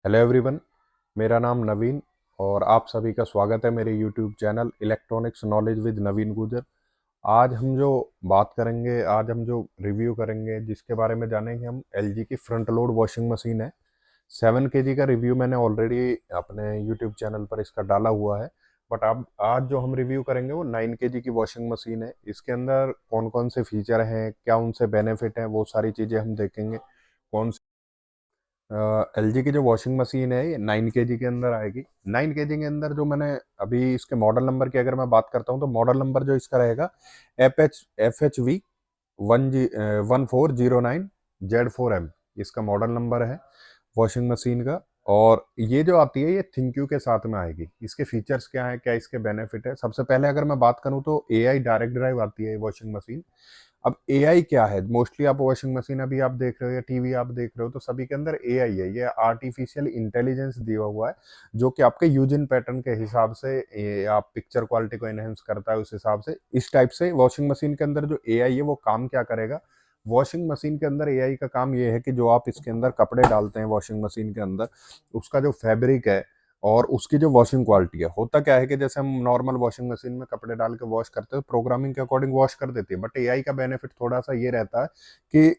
Hello everyone. मेरा नाम नवीन और आप सभी का स्वागत है मेरे YouTube channel electronics knowledge with Naveen Gujar. आज हम जो रिव्यू करेंगे, जिसके बारे में जानेंगे, हम एलजी की फ्रंट लोड वॉशिंग मशीन है। 7 kg का रिव्यू मैंने ऑलरेडी अपने यूट्यूब चैनल पर इसका डाला हुआ है। बट अब आज जो हम रिव्यू करेंगे वो 9 kg की वॉशिंग मशीन है। इसके अंदर कौन कौन से फीचर हैं, क्या उनसे बेनिफिट हैं, वो सारी चीज़ें हम देखेंगे। कौन एलजी की जो वॉशिंग मशीन है ये 9 kg के अंदर आएगी। 9 kg के अंदर जो मैंने अभी इसके मॉडल नंबर की अगर मैं बात करता हूँ तो मॉडल नंबर जो इसका रहेगा FHV 1409Z4M, इसका मॉडल नंबर है वॉशिंग मशीन का। और ये जो आती है ये थिंक्यू के साथ में आएगी। इसके फीचर्स क्या है, क्या इसके बेनिफिट है, सबसे पहले अगर मैं बात करूँ तो AI डायरेक्ट ड्राइव आती है ये वॉशिंग मशीन। अब एआई क्या है, मोस्टली आप वॉशिंग मशीन अभी आप देख रहे हो या टीवी आप देख रहे हो तो सभी के अंदर एआई है। ये आर्टिफिशियल इंटेलिजेंस दिया हुआ है जो कि आपके यूज इन पैटर्न के हिसाब से आप पिक्चर क्वालिटी को एनहेंस करता है। उस हिसाब से इस टाइप से वॉशिंग मशीन के अंदर जो एआई है वो काम क्या करेगा। वॉशिंग मशीन के अंदर एआई का काम ये है कि जो आप इसके अंदर कपड़े डालते हैं वॉशिंग मशीन के अंदर, उसका जो फैब्रिक है और उसकी जो वॉशिंग क्वालिटी है, होता क्या है कि जैसे हम नॉर्मल वॉशिंग मशीन में कपड़े डाल के वॉश करते हैं प्रोग्रामिंग के अकॉर्डिंग वॉश कर देती है। बट एआई का बेनिफिट थोड़ा सा ये रहता है कि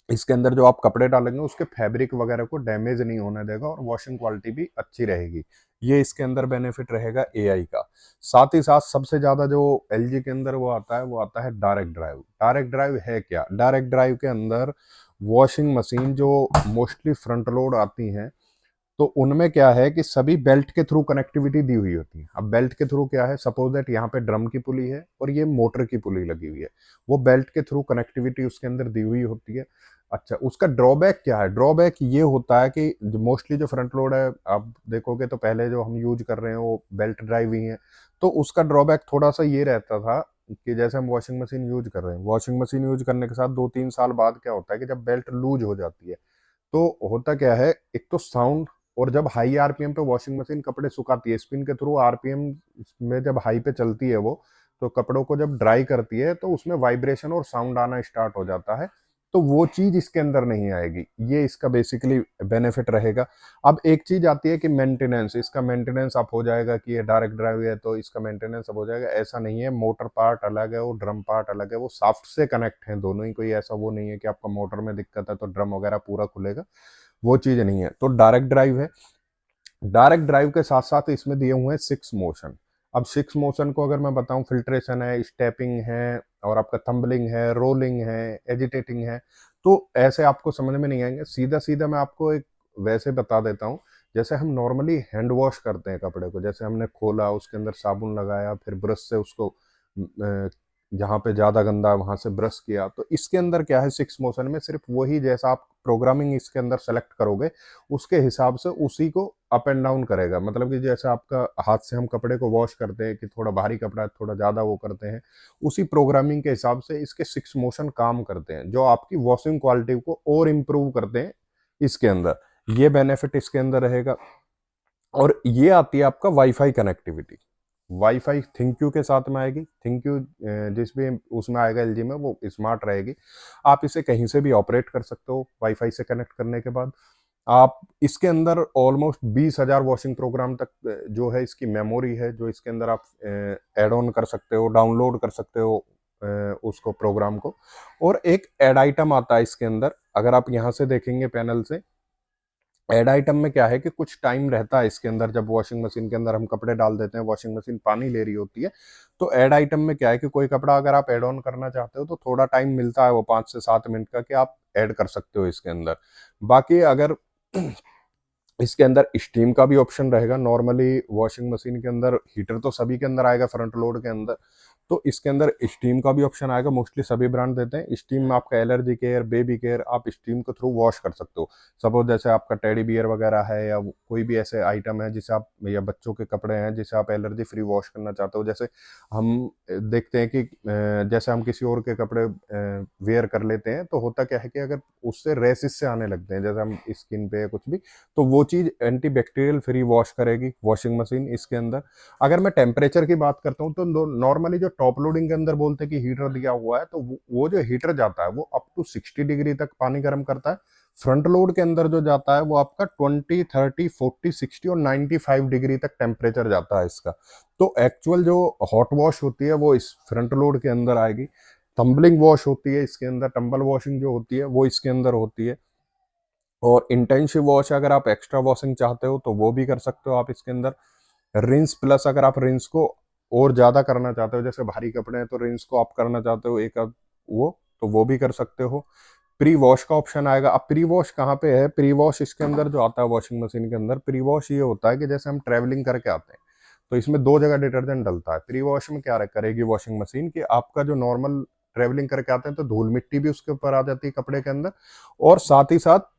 इसके अंदर जो आप कपड़े डालेंगे उसके फैब्रिक वगैरह को डैमेज नहीं होने देगा और वॉशिंग क्वालिटी भी अच्छी रहेगी। ये इसके अंदर बेनिफिट रहेगा एआई का। साथ ही साथ सबसे ज्यादा जो एलजी के अंदर वो आता है, वो आता है डायरेक्ट ड्राइव। डायरेक्ट ड्राइव है क्या? डायरेक्ट ड्राइव के अंदर वॉशिंग मशीन जो मोस्टली फ्रंट लोड आती हैं तो उनमें क्या है कि सभी बेल्ट के थ्रू कनेक्टिविटी दी हुई होती है। अब बेल्ट के थ्रू क्या है, सपोज दैट यहाँ पे ड्रम की पुली है और ये मोटर की पुली लगी हुई है, वो बेल्ट के थ्रू कनेक्टिविटी उसके अंदर दी हुई होती है। अच्छा, उसका ड्रॉबैक क्या है? ड्रॉबैक ये होता है कि मोस्टली जो फ्रंट लोड है आप देखोगे तो पहले जो हम यूज कर रहे हैं वो बेल्ट ड्राइव ही है। तो उसका ड्रॉबैक थोड़ा सा ये रहता था कि जैसे हम वॉशिंग मशीन यूज कर रहे हैं, वॉशिंग मशीन यूज करने के साथ 2-3 साल बाद क्या होता है कि जब बेल्ट लूज हो जाती है तो होता क्या है, एक तो साउंड, और जब हाई आरपीएम पे वॉशिंग मशीन कपड़े सुखाती है, स्पिन के थ्रू आरपीएम में जब हाई पे चलती है वो, तो कपड़ों को जब ड्राई करती है तो उसमें वाइब्रेशन और साउंड आना स्टार्ट हो जाता है। तो वो चीज इसके अंदर नहीं आएगी। ये इसका बेसिकली बेनिफिट रहेगा। अब एक चीज आती है कि मेंटेनेंस, इसका मेंटेनेंस आप हो जाएगा कि ये डायरेक्ट ड्राइव है तो इसका मेंटेनेंस अब हो जाएगा, ऐसा नहीं है। मोटर पार्ट अलग है, वो ड्रम पार्ट अलग है, वो साफ्ट से कनेक्ट है दोनों ही। कोई ऐसा वो नहीं है कि आपका मोटर में दिक्कत है तो ड्रम वगैरह पूरा खुलेगा, वो चीज नहीं है। तो डायरेक्ट ड्राइव है। डायरेक्ट ड्राइव के साथ साथ इसमें दिए हुए हैं 6 मोशन। अब 6 मोशन को अगर मैं बताऊं, फिल्ट्रेशन है, स्टेपिंग है, और आपका थंबलिंग है, रोलिंग है, एजिटेटिंग है। तो ऐसे आपको समझ में नहीं आएंगे। सीधा सीधा मैं आपको एक वैसे बता देता हूँ, जैसे हम नॉर्मली हैंड वॉश करते हैं कपड़े को, जैसे हमने खोला, उसके अंदर साबुन लगाया, फिर ब्रश से उसको जहाँ पे ज़्यादा गंदा है वहाँ से ब्रश किया। तो इसके अंदर क्या है, 6 मोशन में सिर्फ वही, जैसा आप प्रोग्रामिंग इसके अंदर सेलेक्ट करोगे उसके हिसाब से उसी को अप एंड डाउन करेगा। मतलब कि जैसे आपका हाथ से हम कपड़े को वॉश करते हैं कि थोड़ा भारी कपड़ा है थोड़ा ज़्यादा वो करते हैं, उसी प्रोग्रामिंग के हिसाब से इसके 6 मोशन काम करते हैं जो आपकी वॉशिंग क्वालिटी को और इम्प्रूव करते हैं इसके अंदर। ये बेनिफिट इसके अंदर रहेगा। और ये आती है आपका वाईफाई कनेक्टिविटी। वाईफाई थिंक्यू के साथ में आएगी। थिंक्यू जिस भी उसमें आएगा एलजी में वो स्मार्ट रहेगी। आप इसे कहीं से भी ऑपरेट कर सकते हो वाईफाई से कनेक्ट करने के बाद। आप इसके अंदर ऑलमोस्ट 20,000 वॉशिंग प्रोग्राम तक जो है इसकी मेमोरी है, जो इसके अंदर आप ऐड ऑन कर सकते हो, डाउनलोड कर सकते हो उसको प्रोग्राम को। और एक ऐड आइटम आता है इसके अंदर, अगर आप यहाँ से देखेंगे पैनल से, ऐड आइटम में क्या है कि कुछ टाइम रहता है इसके अंदर। जब वॉशिंग मशीन के अंदर हम कपड़े डाल देते हैं, वॉशिंग मशीन पानी ले रही होती है, तो ऐड आइटम में क्या है कि कोई कपड़ा अगर आप ऐड ऑन करना चाहते हो तो थोड़ा टाइम मिलता है, वो 5 से 7 मिनट का, कि आप ऐड कर सकते हो इसके अंदर। बाकी अगर इसके अंदर स्टीम का भी ऑप्शन रहेगा। नॉर्मली वॉशिंग मशीन के अंदर हीटर तो सभी के अंदर आएगा फ्रंट लोड के अंदर, तो इसके अंदर स्टीम का भी ऑप्शन आएगा। मोस्टली सभी ब्रांड देते हैं स्टीम में। आपका एलर्जी केयर, बेबी केयर, आप स्टीम के थ्रू वॉश कर सकते हो। सपोज जैसे आपका टेडी बियर वगैरह है या कोई भी ऐसे आइटम है जिसे आप, या बच्चों के कपड़े हैं जिसे आप एलर्जी फ्री वॉश करना चाहते हो। जैसे हम देखते हैं कि जैसे हम किसी और के कपड़े वेयर कर लेते हैं तो होता क्या है कि अगर उससे रेसिस से आने लगते हैं, जैसे हम स्किन पे या कुछ भी, तो वो चीज एंटी बैक्टीरियल फ्री वॉश करेगी वॉशिंग मशीन इसके अंदर। अगर मैं टेम्परेचर की बात करता हूँ तो नॉर्मली जो टॉप लोडिंग के अंदर बोलते हैं कि हीटर दिया हुआ है, तो वो जो हीटर जाता है वो अप टू 60 डिग्री तक पानी गर्म करता है। फ्रंट लोड के अंदर जो जाता है वो आपका 20, 30, 40, 60 और 95 डिग्री तक टेम्परेचर जाता है इसका। तो एक्चुअल जो हॉट वॉश होती है वो इस फ्रंट लोड के अंदर आएगी। टम्बलिंग वॉश होती है इसके अंदर, टम्बल वॉशिंग जो होती है वो इसके अंदर होती है। और इंटेंसिव वॉश अगर आप एक्स्ट्रा वॉशिंग चाहते हो तो वो भी कर सकते हो आप इसके अंदर। रिंस प्लस अगर आप रिंस को और ज्यादा करना चाहते हो, जैसे भारी कपड़े हैं तो रिंस को आप करना चाहते हो एक आध वो, तो वो भी कर सकते हो। प्री वॉश का ऑप्शन आएगा। अब प्री वॉश कहाँ पे है? प्री वॉश इसके अंदर जो आता है वॉशिंग मशीन के अंदर, प्री वॉश ये होता है कि जैसे हम ट्रेवलिंग करके आते हैं तो इसमें दो जगह डिटर्जेंट डलता है। प्री वॉश में क्या करेगी वॉशिंग मशीन कि आपका जो नॉर्मल ट्रेवलिंग करके आते हैं तो धूल मिट्टी भी उसके ऊपर आ जाती है कपड़े के अंदर, और साथ ही साथ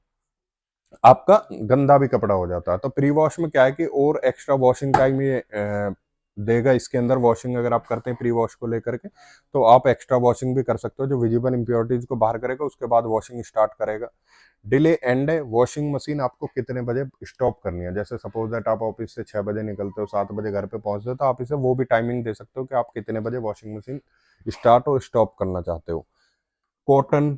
आपका गंदा भी कपड़ा हो जाता है। तो प्री वॉश में क्या है कि और एक्स्ट्रा वॉशिंग टाइम ये देगा इसके अंदर। वॉशिंग अगर आप करते हैं प्री वॉश को लेकर के तो आप एक्स्ट्रा वॉशिंग भी कर सकते हो, जो विजिबल इंप्योरिटीज को बाहर करेगा, उसके बाद वॉशिंग स्टार्ट करेगा। डिले एंड है, वॉशिंग मशीन आपको कितने बजे स्टॉप करनी है। जैसे सपोज दैट आप ऑफिस से 6 बजे निकलते हो, 7 बजे घर पे पहुंचते हो, तो आप इसे वो भी टाइमिंग दे सकते हो कि आप कितने बजे वॉशिंग मशीन स्टार्ट और स्टॉप करना चाहते हो। Cotton,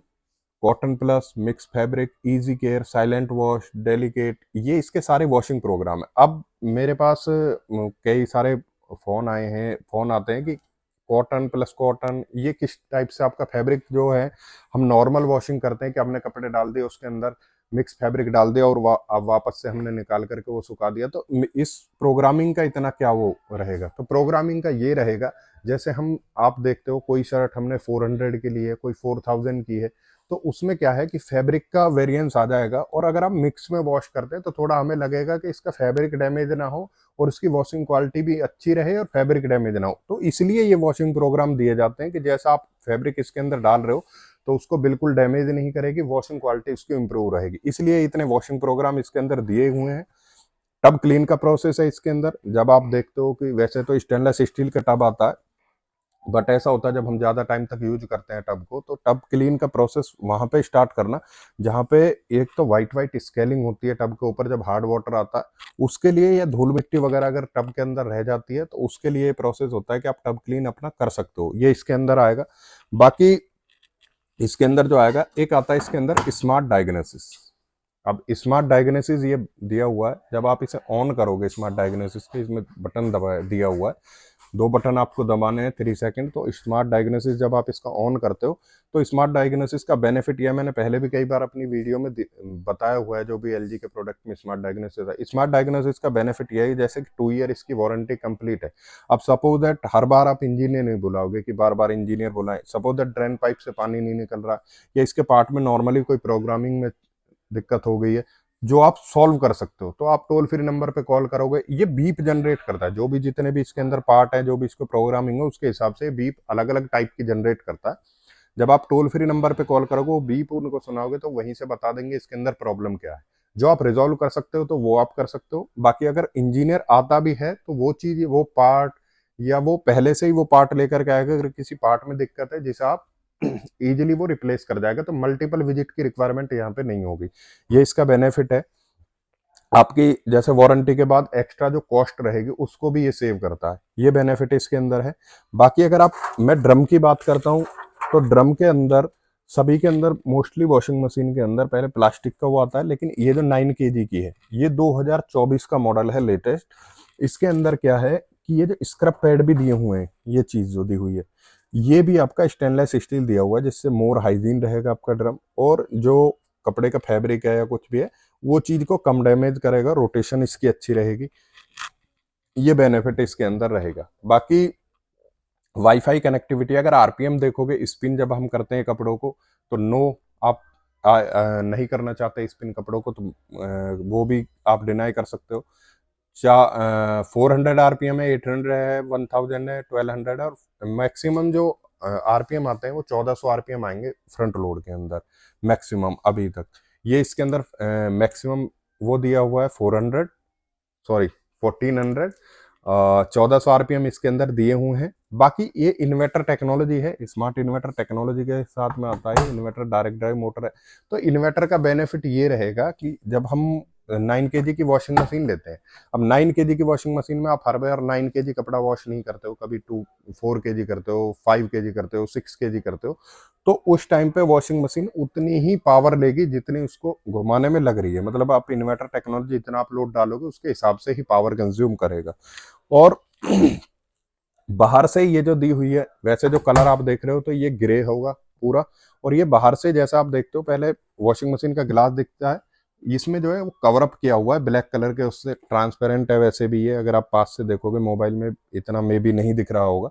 cotton plus, mix fabric, easy care, silent wash, delicate, ये इसके सारे वॉशिंग प्रोग्राम है। अब मेरे पास कई सारे फोन आते हैं कि कॉटन प्लस कॉटन, ये किस टाइप से आपका फैब्रिक जो है, हम नॉर्मल वॉशिंग करते हैं कि हमने कपड़े डाल दिए उसके अंदर मिक्स फैब्रिक डाल दिया और अब वापस से हमने निकाल करके वो सुखा दिया, तो इस प्रोग्रामिंग का इतना क्या वो रहेगा? तो प्रोग्रामिंग का ये रहेगा, जैसे हम आप देखते हो कोई शर्ट हमने 400 की ली है, कोई 4000 की है, तो उसमें क्या है कि फैब्रिक का वेरिएंस आ जाएगा। और अगर आप मिक्स में वॉश करते हैं तो थोड़ा हमें लगेगा कि इसका फैब्रिक डैमेज ना हो और इसकी वॉशिंग क्वालिटी भी अच्छी रहे और फैब्रिक डैमेज ना हो। तो इसलिए ये वॉशिंग प्रोग्राम दिए जाते हैं कि जैसा आप फैब्रिक इसके अंदर डाल रहे हो तो उसको बिल्कुल डैमेज नहीं करेगी, वॉशिंग क्वालिटी उसकी इंप्रूव रहेगी। इसलिए इतने वॉशिंग प्रोग्राम इसके अंदर दिए हुए हैं। टब क्लीन का प्रोसेस है इसके अंदर। जब आप देखते हो कि वैसे तो स्टेनलेस स्टील का टब आता है, बट ऐसा होता है जब हम ज्यादा टाइम तक यूज करते हैं टब को, तो टब क्लीन का प्रोसेस वहां पे स्टार्ट करना जहां पे एक तो वाइट वाइट स्केलिंग होती है टब के ऊपर जब हार्ड वाटर आता है उसके लिए, या धूल मिट्टी वगैरह अगर टब के अंदर रह जाती है तो उसके लिए प्रोसेस होता है कि आप टब क्लीन अपना कर सकते हो, ये इसके अंदर आएगा। बाकी इसके अंदर जो आएगा, एक आता है इसके अंदर स्मार्ट डायग्नोसिस। अब स्मार्ट डायग्नोसिस ये दिया हुआ है, जब आप इसे ऑन करोगे स्मार्ट डायग्नोसिस के, इसमें बटन दबा दिया हुआ है, दो बटन आपको दबाने हैं 3 सेकंड। तो स्मार्ट डायग्नोसिस जब आप इसका ऑन करते हो तो स्मार्ट डायग्नोसिस का बेनिफिट यह, मैंने पहले भी कई बार अपनी वीडियो में बताया हुआ है, जो भी एलजी के प्रोडक्ट में स्मार्ट डायग्नोसिस है। स्मार्ट डायग्नोसिस का बेनिफिट यह है जैसे कि 2 ईयर इसकी वारंटी कंप्लीट है। अब सपोज दैट हर बार आप इंजीनियर नहीं बुलाओगे कि बार बार इंजीनियर बुलाएं, सपोज दैट ड्रेन पाइप से पानी नहीं निकल रहा या इसके पार्ट में नॉर्मली कोई प्रोग्रामिंग में दिक्कत हो गई है जो आप सॉल्व कर सकते हो, तो आप टोल फ्री नंबर पे कॉल करोगे। ये बीप जनरेट करता है, जो भी जितने भी इसके अंदर पार्ट है, जो भी इसको प्रोग्रामिंग है उसके हिसाब से बीप अलग अलग टाइप की जनरेट करता है। जब आप टोल फ्री नंबर पे कॉल करोगे वो बीप उनको सुनाओगे तो वहीं से बता देंगे इसके अंदर प्रॉब्लम क्या है। जो आप रिजॉल्व कर सकते हो तो वो आप कर सकते हो। बाकी अगर इंजीनियर आता भी है तो वो चीज, वो पार्ट, या वो पहले से ही वो पार्ट लेकर के आएगा। अगर किसी पार्ट में दिक्कत है जिसे आप इजीली वो रिप्लेस कर जाएगा, तो मल्टीपल विजिट की रिक्वायरमेंट यहाँ पे नहीं होगी। ये इसका बेनिफिट है। आपकी जैसे वारंटी के बाद एक्स्ट्रा जो कॉस्ट रहेगी उसको भी ये सेव करता है, ये बेनिफिट इसके अंदर है। बाकी अगर आप, मैं ड्रम की बात करता हूँ तो ड्रम के अंदर, सभी के अंदर मोस्टली वॉशिंग मशीन के अंदर पहले प्लास्टिक का वो आता है, लेकिन ये जो 9 kg की है ये 2024 का मॉडल है लेटेस्ट। इसके अंदर क्या है कि ये जो स्क्रब पैड भी दिए हुए हैं, ये चीज जो दी हुई है ये भी आपका स्टेनलेस स्टील दिया हुआ है, जिससे मोर हाइजीन रहेगा आपका ड्रम, और जो कपड़े का फैब्रिक है या कुछ भी है वो चीज को कम डैमेज करेगा, रोटेशन इसकी अच्छी रहेगी, ये बेनिफिट इसके अंदर रहेगा। बाकी वाईफाई कनेक्टिविटी, अगर आरपीएम देखोगे स्पिन जब हम करते हैं कपड़ों को तो नो, आप नहीं करना चाहते स्पिन कपड़ों को तो वो भी आप डिनाई कर सकते हो। 400 आरपीएम है, 800 है, 1000 है, 1200 है, और मैक्सिमम जो आरपीएम आते हैं वो 1400 आरपीएम आएंगे फ्रंट लोड के अंदर मैक्सिमम अभी तक। ये इसके अंदर मैक्सिमम वो दिया हुआ है 400, सॉरी 1400, 1400 आरपीएम इसके अंदर दिए हुए हैं। बाकी ये इन्वर्टर टेक्नोलॉजी है, स्मार्ट इन्वर्टर टेक्नोलॉजी के साथ में आता है। इन्वर्टर डायरेक्ट ड्राइव मोटर है, तो इन्वर्टर का बेनिफिट ये रहेगा कि जब हम 9 kg की वॉशिंग मशीन लेते हैं। अब 9 kg की वॉशिंग मशीन में आप हर बार 9 kg कपड़ा वॉश नहीं करते हो, कभी 4 kg करते हो, 5 kg करते हो, 6 kg करते हो। तो उस टाइम पे वॉशिंग मशीन उतनी ही पावर लेगी जितनी उसको घुमाने में लग रही है। मतलब आप इन्वर्टर टेक्नोलॉजी जितना आप लोड डालोगे उसके हिसाब से ही पावर कंज्यूम करेगा। और बाहर से ये जो दी हुई है, वैसे जो कलर आप देख रहे हो तो ये ग्रे होगा पूरा। और ये बाहर से जैसा आप देखते हो, पहले वॉशिंग मशीन का ग्लास दिखता है, इसमें जो है वो कवर अप किया हुआ है ब्लैक कलर के, उससे ट्रांसपेरेंट है। वैसे भी ये अगर आप पास से देखोगे मोबाइल में इतना मे भी नहीं दिख रहा होगा,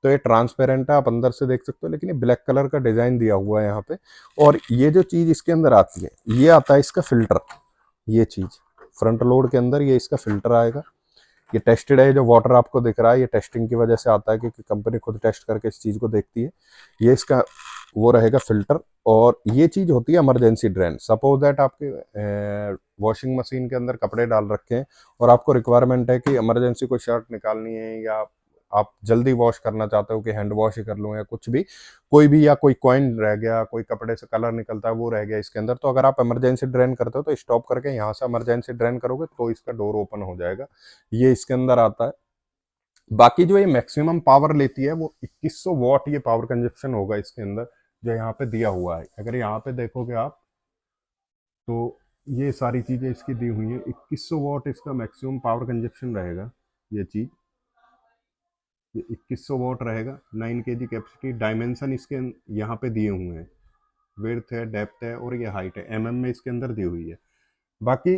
तो ये ट्रांसपेरेंट है, आप अंदर से देख सकते हो, लेकिन ये ब्लैक कलर का डिजाइन दिया हुआ है यहाँ पे। और ये जो चीज इसके अंदर आती है, ये आता है इसका फिल्टर। ये चीज फ्रंट लोड के अंदर ये इसका फिल्टर आएगा। ये टेस्टेड है, जो वाटर आपको दिख रहा है ये टेस्टिंग की वजह से आता है, क्योंकि कंपनी खुद टेस्ट करके इस चीज को देखती है। ये इसका वो रहेगा फिल्टर। और ये चीज होती है इमरजेंसी ड्रेन। सपोज दैट आपके वॉशिंग मशीन के अंदर कपड़े डाल रखे हैं और आपको रिक्वायरमेंट है कि इमरजेंसी कोई शर्ट निकालनी है, या आप जल्दी वॉश करना चाहते हो कि हैंड वॉश ही कर लूँ या कुछ भी, कोई भी, या कोई कॉइन रह गया, कोई कपड़े से कलर निकलता है वो रह गया इसके अंदर, तो अगर आप इमरजेंसी ड्रेन करते हो तो स्टॉप करके यहाँ से इमरजेंसी ड्रेन करोगे तो इसका डोर ओपन हो जाएगा। ये इसके अंदर आता है। बाकी जो ये मैक्सिमम पावर लेती है वो 2100 वॉट ये पावर कंजप्शन होगा इसके अंदर, जो यहाँ पे दिया हुआ है। अगर यहाँ पे देखोगे आप तो ये सारी चीजें इसकी दी हुई है। 2100 वॉट इसका मैक्सिमम पावर कंजप्शन रहेगा। ये चीज, ये 2100 वॉट रहेगा। 9 kg कैपेसिटी। डायमेंशन इसके यहाँ पे दिए हुए हैं, विड्थ है, डेप्थ है और ये हाइट है, में इसके अंदर दी हुई है। बाकी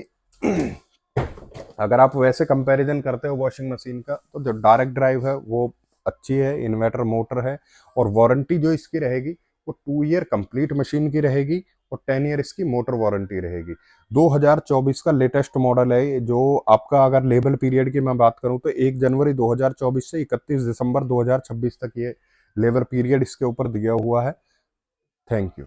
अगर आप वैसे कंपैरिजन करते हो वॉशिंग मशीन का, तो जो डायरेक्ट ड्राइव है वो अच्छी है, इन्वर्टर मोटर है। और वारंटी जो इसकी रहेगी वो 2 ईयर कंप्लीट मशीन की रहेगी और 10 ईयर इसकी मोटर वारंटी रहेगी। 2024 का लेटेस्ट मॉडल है जो आपका, अगर लेबल पीरियड की मैं बात करूं तो 1 जनवरी 2024 से 31 दिसंबर 2026 तक ये लेबर पीरियड इसके ऊपर दिया हुआ है। Thank you.